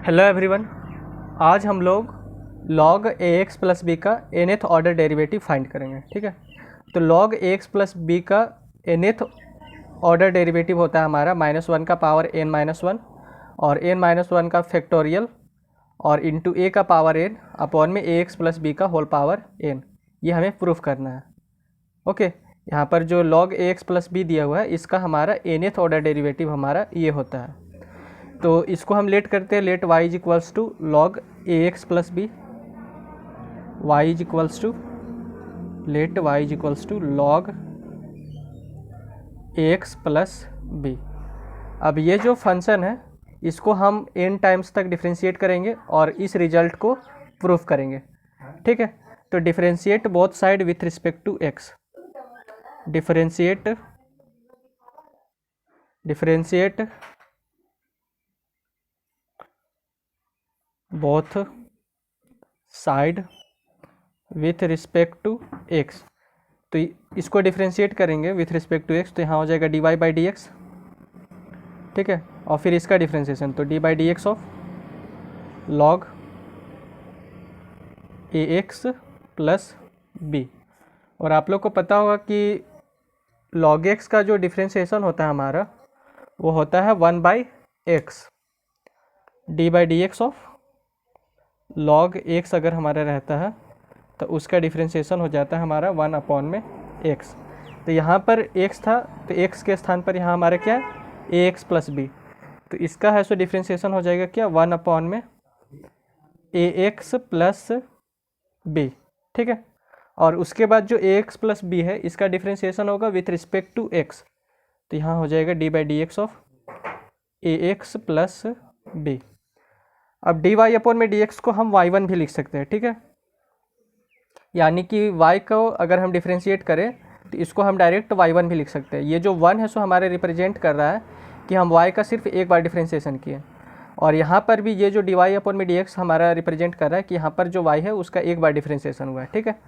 Hello everyone. आज हम लोग log ax प्लस बी का nth ऑर्डर डेरिवेटिव फाइंड करेंगे। ठीक है, तो log ax प्लस बी का nth ऑर्डर डेरिवेटिव होता है हमारा -1 का पावर n माइनस वन और n माइनस वन का फैक्टोरियल और इंटू a का पावर n अपॉन में ax प्लस बी का होल पावर n। ये हमें प्रूफ करना है। ओके, यहाँ पर जो log ax प्लस बी दिया हुआ है इसका हमारा nth ऑर्डर डेरिवेटिव हमारा ये होता है। तो इसको हम लेट करते हैं, let y is equals to log a x plus b, y is equals to let y is equals to log a x plus b. अब ये जो फंक्शन है इसको हम n टाइम्स तक डिफ्रेंशिएट करेंगे और इस रिजल्ट को प्रूफ करेंगे। ठीक है, तो differentiate both side with respect to x, differentiate both side with respect to x। तो इसको डिफ्रेंशिएट करेंगे विथ रिस्पेक्ट टू x, तो यहाँ हो जाएगा dy बाई डी एक्स। ठीक है, और फिर इसका डिफ्रेंशिएशन तो d by d x of log a x plus b. और आप लोग को पता होगा कि लॉग एक्स का जो डिफ्रेंशिएशन होता है हमारा वो होता है 1 by x. D by d x of log x अगर हमारा रहता है तो उसका डिफ्रेंशिएशन हो जाता है हमारा 1 अपॉन में एक्स। तो यहाँ पर x था तो x के स्थान पर यहाँ हमारा क्या है ए एक्स प्लस बी, तो इसका है सो डिफ्रेंशिएशन हो जाएगा क्या 1 अपॉन में ए एक्स प्लस बी। ठीक है, और उसके बाद जो ए एक्स प्लस बी है इसका डिफ्रेंशिएशन होगा विथ रिस्पेक्ट टू x, तो यहाँ हो जाएगा d by d x of a x plus b. अब डी वाई अपॉन में डी एक्स को हम y1 भी लिख सकते हैं। ठीक है, यानी कि y को अगर हम डिफ्रेंशिएट करें तो इसको हम डायरेक्ट y1 भी लिख सकते हैं। ये जो 1 है सो हमारे रिप्रेजेंट कर रहा है कि हम y का सिर्फ एक बार डिफ्रेंशिएशन किए, और यहाँ पर भी ये जो डी वाई अपॉन में डी एक्स हमारा रिप्रेजेंट कर रहा है कि यहाँ पर जो y है उसका एक बार डिफ्रेंशिएशन हुआ है। ठीक है,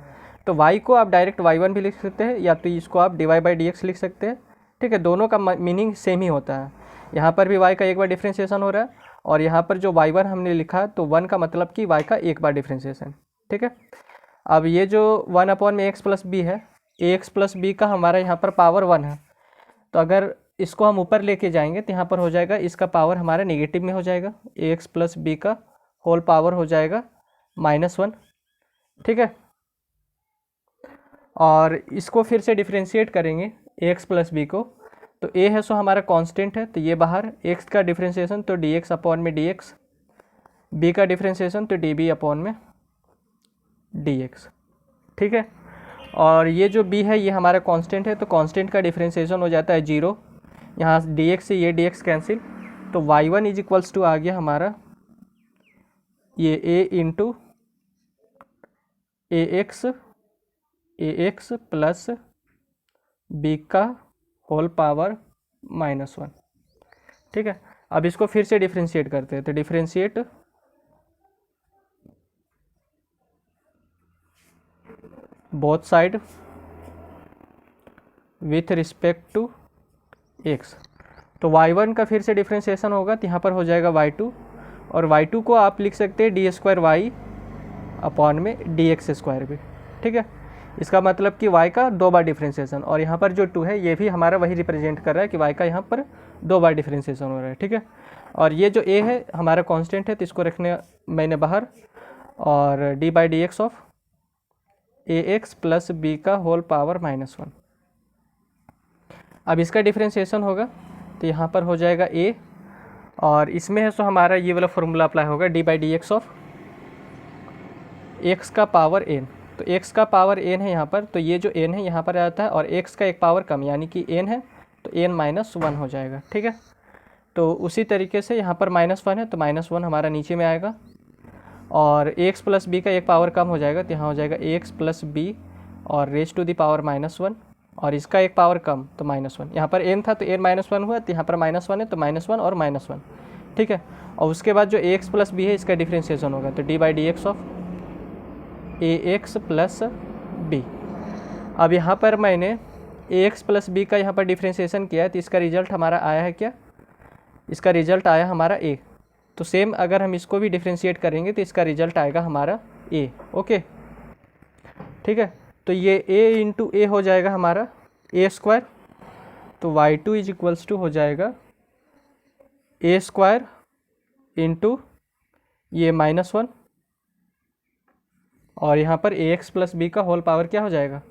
तो y को आप डायरेक्ट y1 भी लिख सकते हैं या तो इसको आप dy बाई डी एक्स लिख सकते हैं। ठीक है, दोनों का मीनिंग सेम ही होता है। यहाँ पर भी y का एक बार डिफ्रेंशिएशन हो रहा है और यहाँ पर जो y1 हमने लिखा तो 1 का मतलब कि y का एक बार डिफ्रेंशिएशन। ठीक है, अब ये जो 1 अपॉन में एक्स प्लस बी है, ए एक्स प्लस बी का हमारा यहाँ पर पावर 1 है, तो अगर इसको हम ऊपर लेके जाएंगे तो यहाँ पर हो जाएगा इसका पावर हमारा नेगेटिव में हो जाएगा, ए एक्स प्लस बी का होल पावर हो जाएगा -1। ठीक है, और इसको फिर से डिफ्रेंशिएट करेंगे ए एक्स प्लस बी को, तो ए है सो हमारा कांस्टेंट है तो ये बाहर, एक्स का डिफ्रेंशिएशन तो डी एक्स अपॉन में डी एक्स, बी का डिफ्रेंशिएशन तो डी बी अपॉन में डी एक्स। ठीक है, और ये जो b है ये हमारा कांस्टेंट है तो कांस्टेंट का डिफ्रेंशिएशन हो जाता है 0, यहाँ dx से ये dx कैंसिल, तो y1 इज इक्वल्स टू आ गया हमारा ये a into a x plus b का होल पावर -1। ठीक है, अब इसको फिर से डिफ्रेंशिएट करते हैं, तो differentiate both side with respect to x। तो y1 का फिर से डिफ्रेंशिएशन होगा तो यहाँ पर हो जाएगा y2, और y2 को आप लिख सकते हैं डी स्क्वायर वाई अपॉन में डी एक्स स्क्वायर भी। ठीक है, इसका मतलब कि y का 2 बार डिफ्रेंशिएशन, और यहाँ पर जो 2 है ये भी हमारा वही रिप्रेजेंट कर रहा है कि y का यहाँ पर 2 बार डिफ्रेंशिएशन हो रहा है। ठीक है, और ये जो a है हमारा कांस्टेंट है तो इसको रखने मैंने बाहर, और d by d x of a x plus b का होल पावर -1। अब इसका डिफ्रेंशिएशन होगा तो यहाँ पर हो जाएगा a, और इसमें है सो हमारा ये वाला फॉर्मूला अप्लाई होगा D by d x of x का पावर n। तो x का पावर n है यहाँ पर, तो ये जो n है यहाँ पर आता है और x का एक पावर कम यानी कि n है तो n -1 हो जाएगा। ठीक है, तो उसी तरीके से यहाँ पर -1 है तो -1 हमारा नीचे में आएगा, और ax प्लस बी का एक पावर कम हो जाएगा तो यहाँ हो जाएगा ax प्लस बी और रेज टू दी पावर -1, और इसका एक पावर कम तो -1। यहाँ पर n था तो n -1 हुआ तो यहाँ पर -1 है तो -1 और -1। ठीक है, और उसके बाद जो ax प्लस बी है इसका डिफ्रेंशिएशन होगा तो d by d x of a x plus b. अब यहाँ पर मैंने ए एक्स प्लस बी का यहाँ पर डिफ्रेंशिएशन किया है तो इसका रिजल्ट हमारा आया है क्या, इसका रिजल्ट आया हमारा ए। तो सेम अगर हम इसको भी डिफ्रेंशिएट करेंगे तो इसका रिजल्ट आएगा हमारा ए। ओके, ठीक है। तो ये ए इंटू ए हो जाएगा हमारा ए स्क्वायर, तो y2 इज इक्वल्स टू हो जाएगा ए स्क्वायर इंटू ये -1, और यहाँ पर ए एक्स प्लस बी का होल पावर क्या हो जाएगा,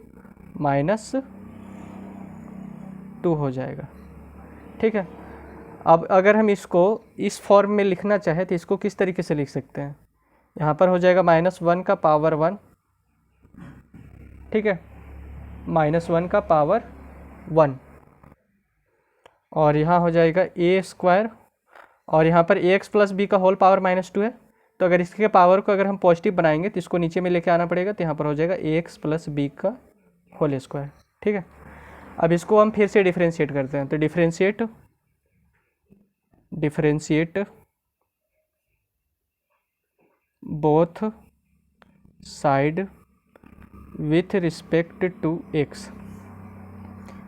-2 हो जाएगा। ठीक है। अब अगर हम इसको इस फॉर्म में लिखना चाहें तो इसको किस तरीके से लिख सकते हैं, यहाँ पर हो जाएगा -1 का पावर 1, ठीक है, -1 का पावर 1, और यहाँ हो जाएगा ए स्क्वायर, और यहाँ पर ए एक्स प्लस बी का होल पावर -2 है, तो अगर इसके पावर को अगर हम पॉजिटिव बनाएंगे तो इसको नीचे में लेके आना पड़ेगा, तो यहाँ पर हो जाएगा ए एक्स प्लस बी का होल स्क्वायर। ठीक है। अब इसको हम फिर से डिफ्रेंशिएट करते हैं, तो differentiate both side with respect to x,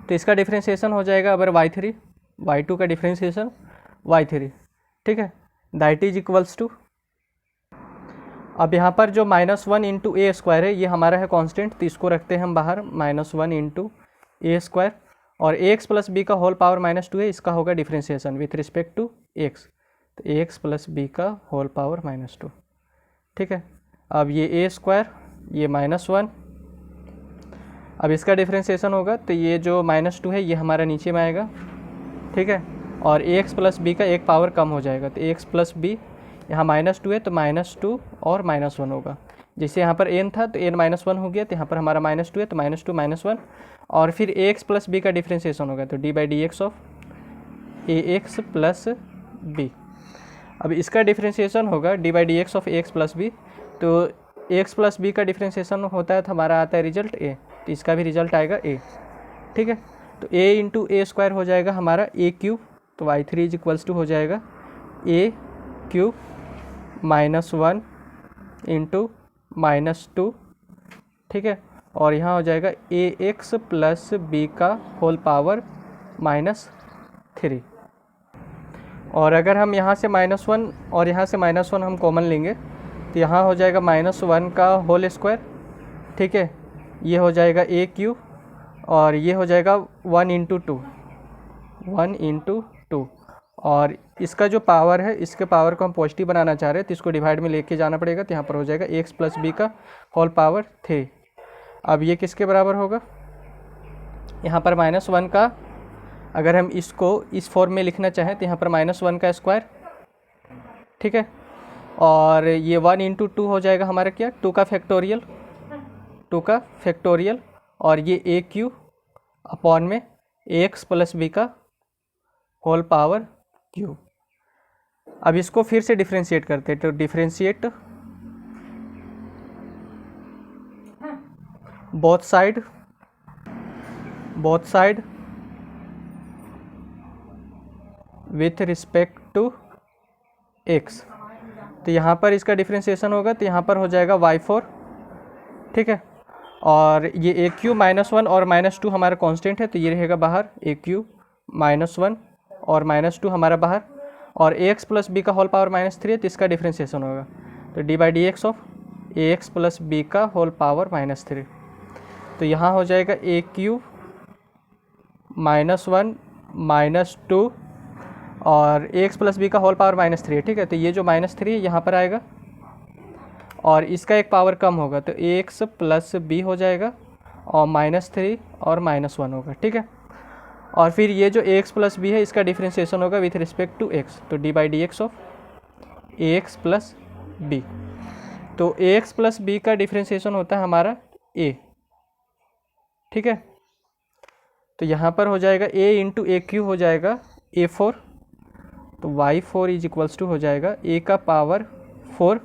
तो इसका डिफ्रेंशिएशन हो जाएगा अगर y3, y2 का डिफ्रेंशिएशन y3, ठीक है, दैट इज इक्वल्स टू, अब यहाँ पर जो -1 इंटू ए स्क्वायर है ये हमारा है कांस्टेंट, तो इसको रखते हैं हम बाहर, -1 इंटू ए स्क्वायर, और ए एक्स प्लस बी का होल पावर -2 है, इसका होगा differentiation with respect to x, तो ए एक्स प्लस बी का होल पावर -2। ठीक है। अब ये ए स्क्वायर, ये -1, अब इसका डिफ्रेंशिएशन होगा तो ये जो -2 है ये हमारा नीचे में आएगा, ठीक है, और ए एक्स प्लस बी का एक पावर कम हो जाएगा, तो ए एक्स प्लस बी यहाँ -2 है तो -2 और -1 होगा, जैसे यहाँ पर n था तो n -1 हो गया, तो यहाँ पर हमारा -2 है तो -2 -1, और फिर ए एक्स प्लस बी का डिफ्रेंशिएशन होगा तो d/dx of a x plus b. अब इसका डिफ्रेंशिएशन होगा d/dx of a x plus b, तो ए एक्स प्लस बी का डिफ्रेंशिएशन होता है तो हमारा आता है रिजल्ट ए, तो इसका भी रिजल्ट आएगा ए। ठीक है। तो a इंटू ए स्क्वायर हो जाएगा हमारा ए क्यूब, तो y3 इज इक्वल्स टू हो जाएगा ए क्यूब -1 इंटू -2, ठीक है, और यहाँ हो जाएगा ए एक्स प्लस बी का होल पावर -3, और अगर हम यहाँ से -1 और यहाँ से -1 हम कॉमन लेंगे तो यहाँ हो जाएगा -1 का होल स्क्वायर, ठीक है, ये हो जाएगा ए क्यूब, और ये हो जाएगा 1 इंटू 2, और इसका जो पावर है इसके पावर को हम पॉजिटिव बनाना चाह रहे हैं तो इसको डिवाइड में लेके जाना पड़ेगा, तो यहाँ पर हो जाएगा ए एक्स प्लस बी का होल पावर 3। अब ये किसके बराबर होगा, यहाँ पर -1 का अगर हम इसको इस फॉर्म में लिखना चाहें तो यहाँ पर -1 का स्क्वायर, ठीक है, और ये 1 इंटू 2 हो जाएगा हमारा क्या, 2 का फैक्टोरियल, और ये ए क्यू अपॉन में ए एक्स प्लस बी का होल पावर क्यूब। अब इसको फिर से डिफ्रेंशिएट करते हैं, तो differentiate both side with respect to x, तो यहाँ पर इसका डिफ्रेंशिएशन होगा तो यहाँ पर हो जाएगा y4, ठीक है, और ये ए क्यू -1 और -2 हमारा कांस्टेंट है तो ये रहेगा बाहर, ए क्यू -1 और -2 हमारा बाहर, और ए एक्स प्लस बी का होल पावर -3 है तो इसका डिफ्रेंशिएशन होगा, तो d/dx of a x plus b का होल पावर -3, तो यहाँ हो जाएगा ए क्यूब -1 -2 और ए एक्स प्लस बी का होल पावर -3 है, ठीक है, तो ये जो -3 है यहाँ पर आएगा, और इसका एक पावर कम होगा तो ए एक्स प्लस बी हो जाएगा, और -3 और -1 होगा, ठीक है, और फिर ये जो ए एक्स प्लस बी है इसका डिफ्रेंशिएशन होगा विथ रिस्पेक्ट टू एक्स, तो d/dx of a x plus b, तो ए एक्स प्लस बी का डिफ्रेंशिएशन होता है हमारा ए, ठीक है, तो यहाँ पर हो जाएगा a इंटू ए क्यू हो जाएगा a4, तो y4 इज इक्वल्स टू हो जाएगा a का पावर 4,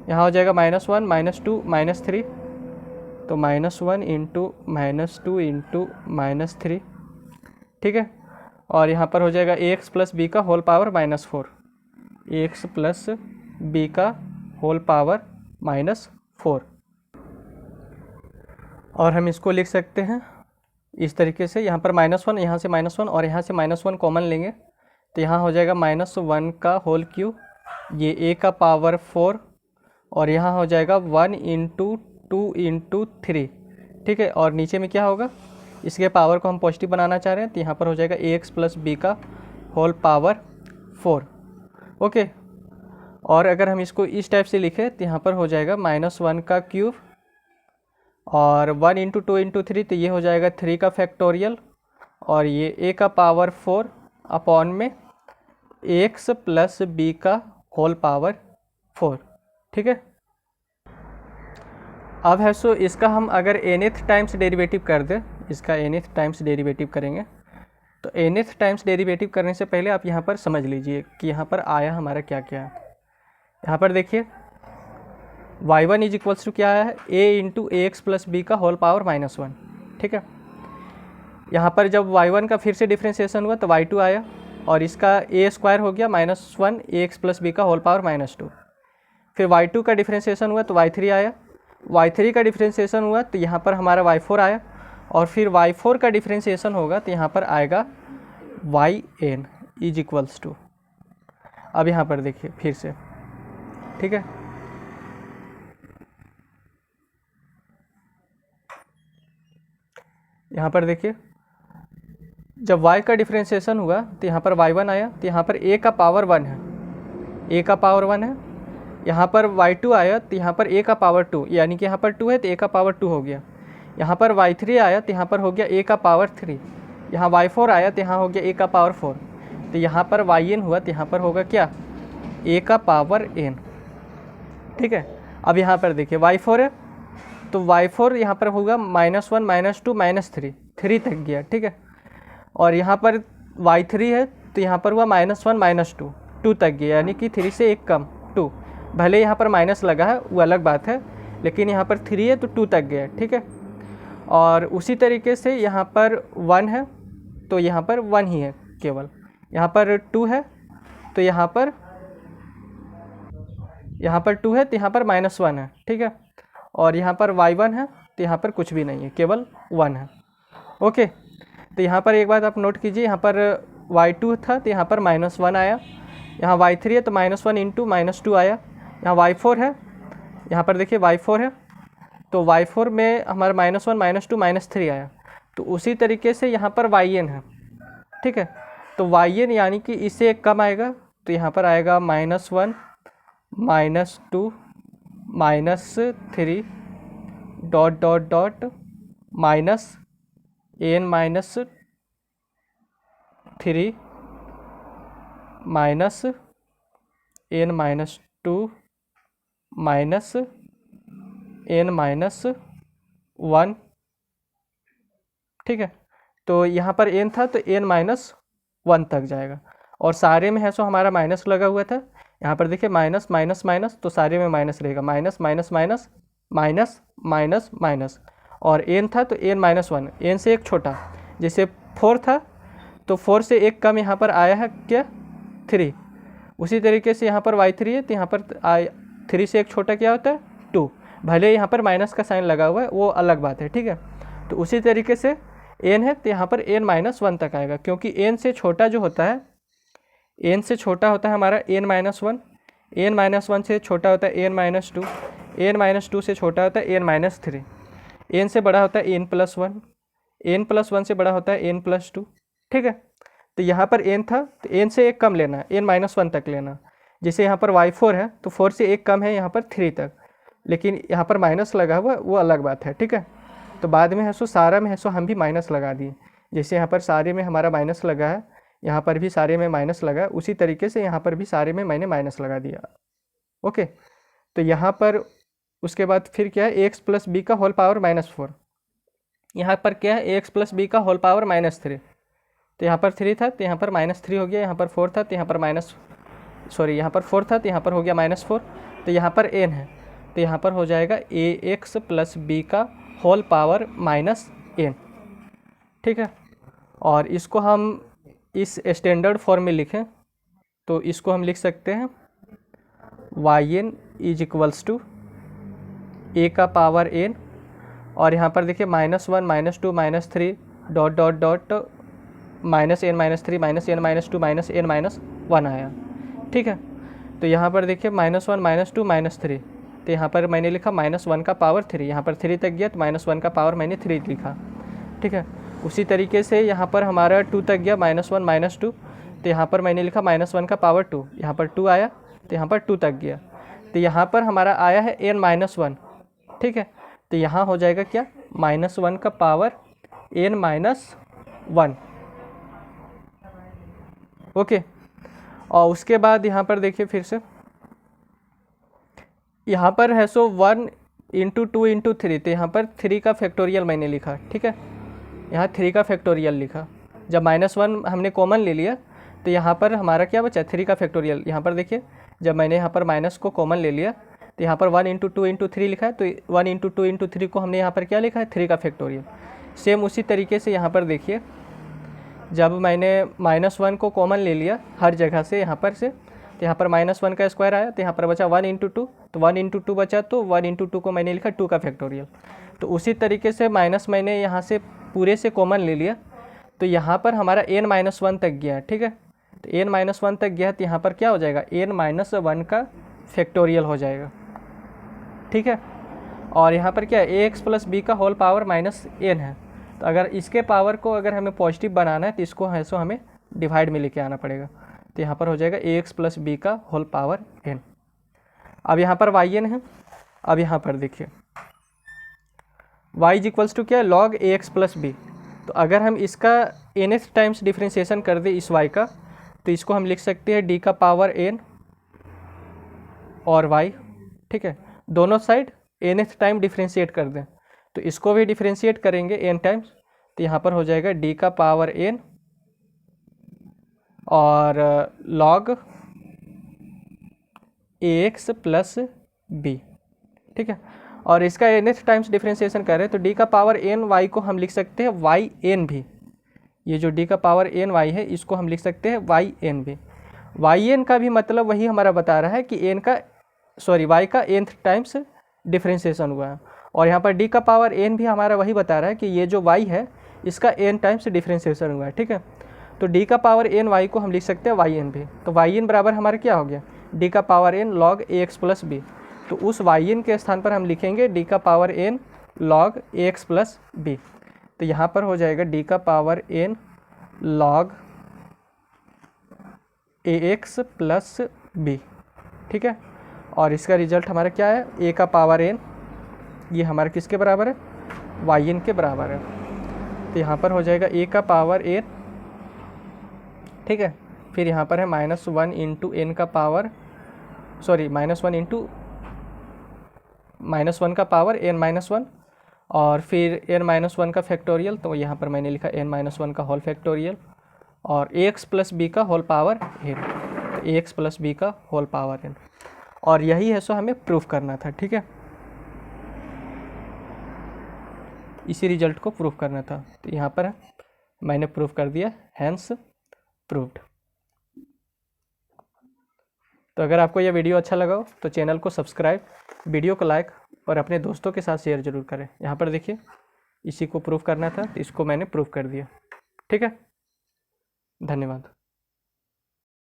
यहाँ हो जाएगा -1 -2 -3, तो -1 इंटू -2 इंटू -3, ठीक है, और यहाँ पर हो जाएगा ए एक्स प्लस बी का होल पावर -4, ए एक्स प्लस बी का होल पावर -4, और हम इसको लिख सकते हैं इस तरीके से, यहाँ पर -1, यहाँ से -1 और यहाँ से -1 कॉमन लेंगे तो यहाँ हो जाएगा -1 का होल क्यूब ये ए का पावर 4 और यहाँ हो जाएगा 1 इंटू 2 इंटू 3, ठीक है। और नीचे में क्या होगा, इसके पावर को हम पॉजिटिव बनाना चाह रहे हैं तो यहाँ पर हो जाएगा ए एक्स प्लस बी का होल पावर 4, ओके। और अगर हम इसको इस टाइप से लिखें तो यहाँ पर हो जाएगा -1 का क्यूब और 1 इंटू 2 इंटू 3, तो ये हो जाएगा 3 का फैक्टोरियल और ये ए का पावर 4 अपॉन में एक्स प्लस बी का होल पावर 4, ठीक है। अब है सो इसका हम अगर nth टाइम्स डेरिवेटिव कर दें, इसका nth टाइम्स डेरिवेटिव करेंगे तो nth टाइम्स डेरिवेटिव करने से पहले आप यहाँ पर समझ लीजिए कि यहाँ पर आया हमारा क्या क्या है। यहाँ पर देखिए y1 इज इक्वल्स टू क्या आया है, a into a x plus b का होल पावर -1, ठीक है। यहाँ पर जब y1 का फिर से डिफ्रेंशिएशन हुआ तो y2 आया और इसका a स्क्वायर हो गया -1 ए एक्स प्लस बी का होल पावर -2। फिर y2 का डिफ्रेंशिएशन हुआ तो y3 आया, y3 का डिफ्रेंशिएशन हुआ तो यहाँ पर हमारा y4 आया और फिर y4 का डिफ्रेंशिएशन होगा तो यहाँ पर आएगा yn इज इक्वल्स टू, अब यहाँ पर देखिए फिर से, ठीक है। यहाँ पर देखिए जब y का डिफ्रेंशिएशन हुआ तो यहाँ पर y1 आया तो यहाँ पर a का पावर 1 है, a का पावर 1 है। यहाँ पर y2 आया तो यहाँ पर a का पावर 2, यानी कि यहाँ पर 2 है तो a का पावर 2 हो गया। यहाँ पर y3 आया तो यहाँ पर हो गया a का पावर 3। यहाँ y4 आया तो यहाँ हो गया a का पावर 4। तो यहाँ पर yn हुआ तो यहाँ पर होगा क्या, a का पावर n, ठीक है। अब यहाँ पर देखिए y4 है तो y4 यहाँ पर होगा -1 -2 -3, 3 तक गया, ठीक है। और यहाँ पर y3 है तो यहाँ पर हुआ -1 -2, 2 तक गया, यानी कि 3 से 1 कम 2। भले यहाँ पर माइनस लगा है वो अलग बात है, लेकिन यहाँ पर 3 है तो 2 तक गया, ठीक है। और उसी तरीके से यहाँ पर 1 है तो यहाँ पर 1 ही है केवल, यहाँ पर 2 है तो यहाँ पर 2 है तो यहाँ पर -1 है, ठीक है। और यहाँ पर y1 है तो यहाँ पर कुछ भी नहीं है, केवल 1 है, ओके। तो यहाँ पर एक बात आप नोट कीजिए, यहाँ पर y2 था तो यहाँ पर -1 आया, यहाँ y3 है तो -1 इंटू -2 आया, यहाँ y4 है, यहाँ पर देखिए y4 है तो y4 में हमारा -1 -2 -3 आया। तो उसी तरीके से यहाँ पर yn है, ठीक है। तो yn यानी कि इससे एक कम आएगा तो यहाँ पर आएगा -1 -2 -3 dot dot dot -n -3 -n -2 -n -1, ठीक है। तो यहाँ पर n था तो n-1 तक जाएगा और सारे में है सो हमारा माइनस लगा हुआ था। यहाँ पर देखिए माइनस माइनस माइनस तो सारे में माइनस रहेगा, minus minus minus minus minus minus, और n था तो n-1, n से एक छोटा, जैसे 4 था तो 4 से एक कम यहाँ पर आया है क्या, 3। उसी तरीके से यहाँ पर y3 है तो यहाँ पर 3 से एक छोटा क्या होता है, 2। भले यहाँ पर माइनस का साइन लगा हुआ है वो अलग बात है, ठीक है। तो उसी तरीके से n है तो यहाँ पर n-1 तक आएगा, क्योंकि n से छोटा जो होता है, n से छोटा होता है हमारा n-1, n-1 से छोटा होता है n-2, n-2 से छोटा होता है n-3, n से बड़ा होता है n+1, n+1 से बड़ा होता है n+2, ठीक है। तो यहाँ पर n था तो n से एक कम लेना, n-1 तक लेना। जैसे यहाँ पर y4 है तो 4 से एक कम है यहाँ पर 3 तक, लेकिन यहाँ पर माइनस लगा हुआ वो अलग बात है, ठीक है। तो बाद में है सो सारा में है सो हम भी माइनस लगा दिए, जैसे यहाँ पर सारे में हमारा माइनस लगा है, यहाँ पर भी सारे में माइनस लगा, उसी तरीके से यहाँ पर भी सारे में मैंने माइनस लगा दिया, ओके। तो यहाँ पर उसके बाद फिर क्या है, एक्स प्लस बी का होल पावर -4, यहाँ पर क्या है, एक्स प्लस बी का होल पावर -3। तो यहाँ पर 3 था तो यहाँ पर -3 हो गया, यहाँ पर 4 था तो यहाँ पर यहाँ पर 4 था तो यहाँ पर हो गया -4। तो यहाँ पर n है तो यहाँ पर हो जाएगा ax प्लस बी का होल पावर -n, ठीक है। और इसको हम इस स्टैंडर्ड फॉर्म में लिखें तो इसको हम लिख सकते हैं yn is equals to a का पावर n, और यहाँ पर देखिए -1 -2 -3 dot dot dot -n -3 -n -2 -n -1 आया, ठीक है। तो यहाँ पर देखिए -1 -2 -3, तो यहाँ पर मैंने लिखा -1 का पावर 3, यहाँ पर 3 तक गया तो -1 का पावर मैंने 3 लिखा, ठीक है। उसी तरीके से यहाँ पर हमारा 2 तक गया -1 -2, तो यहाँ पर मैंने लिखा -1 का पावर 2, यहाँ पर 2 आया तो यहाँ पर 2 तक गया, तो यहाँ पर हमारा आया है n-1, ठीक है। तो यहाँ हो जाएगा क्या, -1 का पावर n-1, ओके। और उसके बाद यहाँ पर देखिए फिर से यहाँ पर है सो 1 × 2 × 3, तो यहाँ पर 3 का फैक्टोरियल मैंने लिखा, ठीक है। यहाँ 3 का फैक्टोरियल लिखा, जब -1 हमने कॉमन ले लिया तो यहाँ पर हमारा क्या बचा, 3 का फैक्टोरियल। यहाँ पर देखिए जब मैंने यहाँ पर माइनस को कॉमन ले लिया तो यहाँ पर 1 × 2 × 3 लिखा है, तो 1 × 2 × 3 को हमने यहाँ पर क्या लिखा है, 3 का फैक्टोरियल। सेम उसी तरीके से यहाँ पर देखिए जब मैंने -1 को कॉमन ले लिया हर जगह से यहाँ पर से, तो यहाँ पर -1 का स्क्वायर आया, तो यहाँ पर बचा 1 × 2, तो 1 × 2 बचा, तो 1 × 2 को मैंने लिखा 2 का फैक्टोरियल। तो उसी तरीके से माइनस मैंने यहाँ से पूरे से कॉमन ले लिया, तो यहाँ पर हमारा n-1 तक गया, ठीक है। तो n-1 तक गया तो यहाँ पर क्या हो जाएगा, n-1 का फैक्टोरियल हो जाएगा, ठीक है। और यहाँ पर क्या है, ax + b का होल पावर -n है, तो अगर इसके पावर को अगर हमें पॉजिटिव बनाना है तो इसको है सो हमें डिवाइड में लेके आना पड़ेगा, तो यहाँ पर हो जाएगा ax + b का होल पावर n। अब यहाँ पर yn है, अब यहाँ पर देखिए y = क्या है, log ax + b। तो अगर हम इसका nth टाइम्स डिफ्रेंशिएशन कर दें इस y का, तो इसको हम लिख सकते हैं d का पावर n और y, ठीक है। दोनों साइड nth टाइम डिफ्रेंशिएट कर दें, तो इसको भी डिफ्रेंशिएट करेंगे n टाइम्स, तो यहाँ पर हो जाएगा d का पावर n और log ax + b, ठीक है। और इसका nth टाइम्स डिफ्रेंशिएशन करें तो d का पावर n y को हम लिख सकते हैं y n भी, ये जो d का पावर n y है इसको हम लिख सकते हैं y n भी। y n का भी मतलब वही हमारा बता रहा है कि y का nth टाइम्स डिफ्रेंशिएशन हुआ है, और यहाँ पर d का पावर n भी हमारा वही बता रहा है कि ये जो y है इसका n टाइम्स डिफ्रेंशिएशन हुआ है, ठीक है। तो d का पावर n y को हम लिख सकते हैं y n भी, तो y n बराबर हमारा क्या हो गया, d का power n log ax + b। तो उस y n के स्थान पर हम लिखेंगे d का power n log ax + b, तो यहाँ पर हो जाएगा d का power n log ax + b, ठीक है। और इसका रिजल्ट हमारा क्या है, a का पावर n, ये हमारा किसके बराबर है, y n के बराबर है, तो यहाँ पर हो जाएगा a का पावर n, ठीक है। फिर यहाँ पर है -1 × n का पावर, सॉरी -1 का पावर n-1, और फिर n-1 का फैक्टोरियल, तो यहाँ पर मैंने लिखा n-1 का होल फैक्टोरियल, और ax + b का होल पावर n, तो ax + b का होल पावर n। और यही है सो हमें प्रूफ करना था, ठीक है, इसी रिजल्ट को प्रूफ करना था, तो यहाँ पर मैंने प्रूफ कर दिया, हैंस प्रूव्ड। तो अगर आपको यह वीडियो अच्छा लगा हो तो चैनल को सब्सक्राइब, वीडियो को लाइक और अपने दोस्तों के साथ शेयर जरूर करें। यहाँ पर देखिए इसी को प्रूफ करना था तो इसको मैंने प्रूफ कर दिया, ठीक है। धन्यवाद।